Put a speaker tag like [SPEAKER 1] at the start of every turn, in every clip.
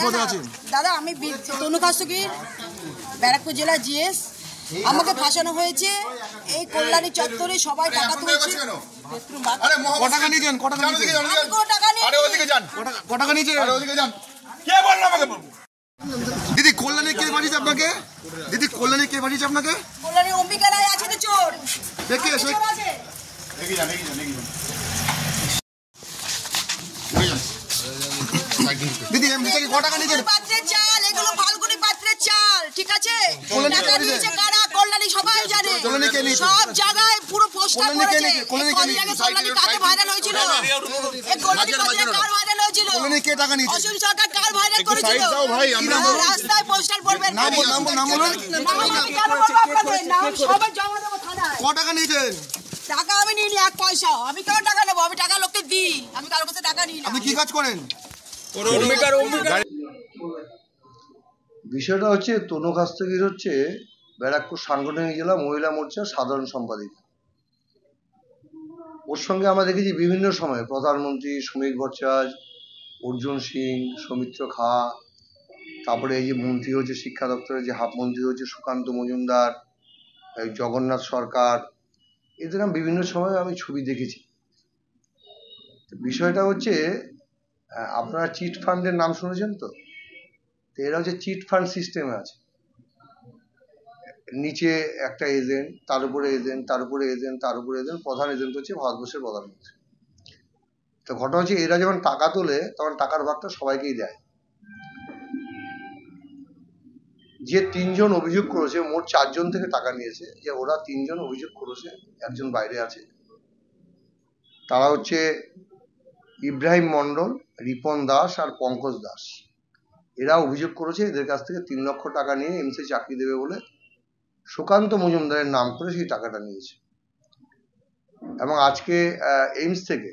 [SPEAKER 1] পদে আছেন?
[SPEAKER 2] দাদা আমি তনু কাস্তগীর, ব্যারাকপুর জেলা জিএস। আমাকে ফাঁসানো হয়েছে এই কল্যাণী চত্বরে, সবাই টাকা তুলছে।
[SPEAKER 1] কত টাকা নিয়েছেন? কত টাকা নিয়েছেন?
[SPEAKER 2] আমি কোনো টাকা নিইনি।
[SPEAKER 1] কত টাকা নিয়েছেন? কে বললো আমাকে? দিদি কল্যাণী কে বানিয়েছে আপনাকে? দিদি কল্যাণী কে বানিয়েছে আপনাকে?
[SPEAKER 2] কল্যাণী অম্বিকা রায় আছে তো চোর।
[SPEAKER 1] দেখি এসে দিদি এমনি থেকে কত টাকা নিয়েছেন?
[SPEAKER 2] পাত্রের চাল, এগুলো ফাল্গুনি পাত্রের চাল, ঠিক আছে? টাকা নিয়েছে কারা? কল্যাণী সবাই জানে, সব জায়গায় পুরো পোস্টার করেছে। কল্যাণী কাকে ভাইরাল হয়েছিল? এই কল্যাণী পাত্রের কার ভাইরাল হয়েছিল?
[SPEAKER 1] কল্যাণী কে টাকা নিয়েছে?
[SPEAKER 2] অসীম সরকার কার ভাইরাল করেছিল? রাস্তায় পোস্টার করবেন।
[SPEAKER 1] নাম বলুন।
[SPEAKER 2] সবাই জমা দেবো থানায়।
[SPEAKER 1] কত টাকা নিয়েছেন?
[SPEAKER 2] টাকা আমি নিইনি এক পয়সাও। আমি কেন টাকা নেবো? আমি টাকা লোককে দিই, আমি কারোর কাছে টাকা নিই না।
[SPEAKER 1] আপনি কি কাজ করেন?
[SPEAKER 3] বিষয়টা হচ্ছে তনু কাস্তগীর হচ্ছে ব্যারাকপুর সাংগঠনিক জেলা মহিলা মোর্চার সাধারণ সম্পাদিকা। ওর সঙ্গে আমরা দেখেছি বিভিন্ন সময়ে প্রধানমন্ত্রী শ্রমিক ভট্টাচার্য, অর্জুন সিং, সৌমিত্র খা, তারপরে এই যে মন্ত্রী হচ্ছে শিক্ষা দপ্তরের যে হাফ মন্ত্রী হচ্ছে সুকান্ত মজুমদার, জগন্নাথ সরকার, এদের আমি বিভিন্ন সময় আমি ছবি দেখেছি। বিষয়টা হচ্ছে আপনারা চিট ফান্ডের নাম শুনেছেন তো? এরা হচ্ছে চিট ফান্ড সিস্টেমে আছে। নিচে একটা এজেন্ট, তার উপরে এজেন্ট, তার উপরে এজেন্ট, তার উপরে এজেন্ট, প্রধান এজেন্ট হচ্ছে ভারতবর্ষের প্রধানমন্ত্রী। তো ঘটনা হচ্ছে এরা যখন টাকা তোলে তখন টাকার ভাগটা সবাইকেই দেয়। যে তিনজন অভিযোগ করেছে, মোট 4 জন থেকে টাকা নিয়েছে, যে ওরা 3 জন অভিযোগ করেছে, একজন বাইরে আছে। তারা হচ্ছে ইব্রাহিম মন্ডল, রিপন দাস আর পঙ্কজ দাস। এরা অভিযোগ করেছে এদের কাছ থেকে 3 লক্ষ টাকা নিয়ে এমসে চাকরি দেবে বলে সুকান্ত মজুমদারের নাম করে সেই টাকাটা নিয়েছে। এবং আজকে এইমস থেকে,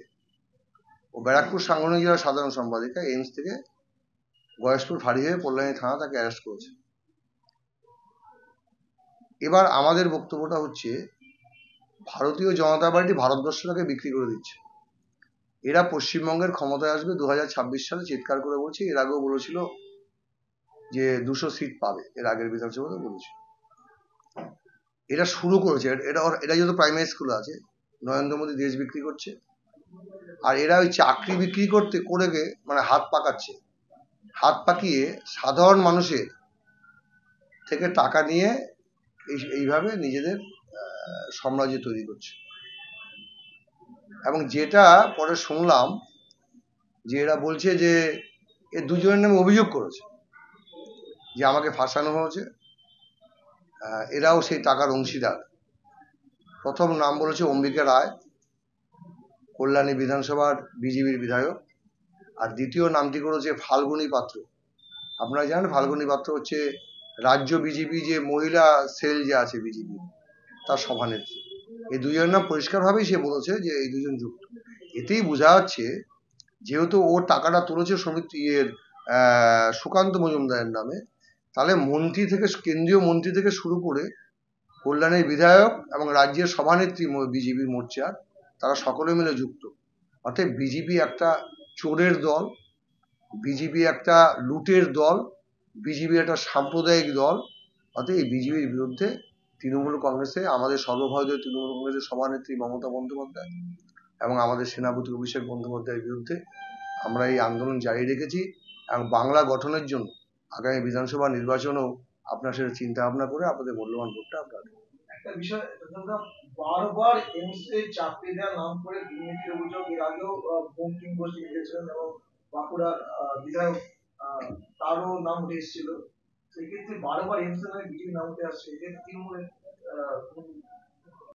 [SPEAKER 3] ও ব্যারাকপুর সাংগঠনিক জেলার সাধারণ সম্পাদিকা, এইমস থেকে গয়েশপুর ফাঁড়ি হয়ে কল্যাণী থানা তাকে অ্যারেস্ট করেছে। এবার আমাদের বক্তব্যটা হচ্ছে ভারতীয় জনতা পার্টি ভারতবর্ষটাকে বিক্রি করে দিচ্ছে। এরা পশ্চিমবঙ্গের ক্ষমতায় আসবে 2026 সালে, চিৎকার করে বলছে। এর আগেও বলেছিল যে 200 সিট পাবে, এর আগের বিধানসভাতে বলেছিল। এটা শুরু করেছে, এটা যেহেতু প্রাইমারি স্কুল আছে, নরেন্দ্র মোদী দেশ বিক্রি করছে। আর এরা ওই চাকরি বিক্রি করে মানে হাত পাকাচ্ছে, হাত পাকিয়ে সাধারণ মানুষের থেকে টাকা নিয়ে এইভাবে নিজেদের সাম্রাজ্য তৈরি করছে। এবং যেটা পরে শুনলাম যে এরা বলছে যে এ দুজনের নামে অভিযোগ করেছে যে আমাকে ফাঁসানো হয়েছে, এরাও সেই টাকার অংশীদার। প্রথম নাম বলেছে অম্বিকা রায়, কল্যাণী বিধানসভার বিজেপির বিধায়ক। আর দ্বিতীয় নামটি করেছে ফাল্গুনি পাত্র। আপনারা জানেন ফাল্গুনি পাত্র হচ্ছে রাজ্য বিজেপি যে মহিলা সেল যে আছে বিজেপি, তার সভানেত্রী। এই দুজনের নাম পরিষ্কারভাবেই সে বলেছে যে এই দুজন যুক্ত। এতেই বোঝা যাচ্ছে যেহেতু ও টাকাটা তুলেছে সুকান্ত মজুমদারের নামে, তাহলে মন্ত্রী থেকে, কেন্দ্রীয় মন্ত্রী থেকে শুরু করে কল্যাণীর বিধায়ক এবং রাজ্যের সভানেত্রী বিজেপি মোর্চার, তারা সকলে মিলে যুক্ত। অর্থাৎ বিজেপি একটা চোরের দল, বিজেপি একটা লুটের দল, বিজেপি একটা সাম্প্রদায়িক দল। অর্থাৎ এই বিজেপির বিরুদ্ধে তৃণমূল কংগ্রেসে, আমাদের সর্বভারতীয় তৃণমূল কংগ্রেসের সভানেত্রী মমতা বন্দ্যোপাধ্যায় এবং আমাদের সেনাপতি অভিষেক বন্দ্যোপাধ্যায়ের বিরুদ্ধে আমরা এই আন্দোলন জারি রেখেছি। এবং বাংলা গঠনের জন্য আগামী বিধানসভা নির্বাচনেও আপনার সাথে চিন্তা ভাবনা করে আপনাদের মূল্যবান ভোটটা আপনার।
[SPEAKER 4] একটা বিষয়, বারবার এমসে চাকরি দেওয়ার নাম করে দুর্নীতির অভিযোগ এর আগেও বঙ্কিম ঘোষ লিখেছিলেন এবং বাঁকুড়ার বিধায়ক তারও নাম উঠে এসেছিল। সেক্ষেত্রে বারবার এমসে নামে বিজেপি নাম উঠে আসছে, এদের তৃণমূলের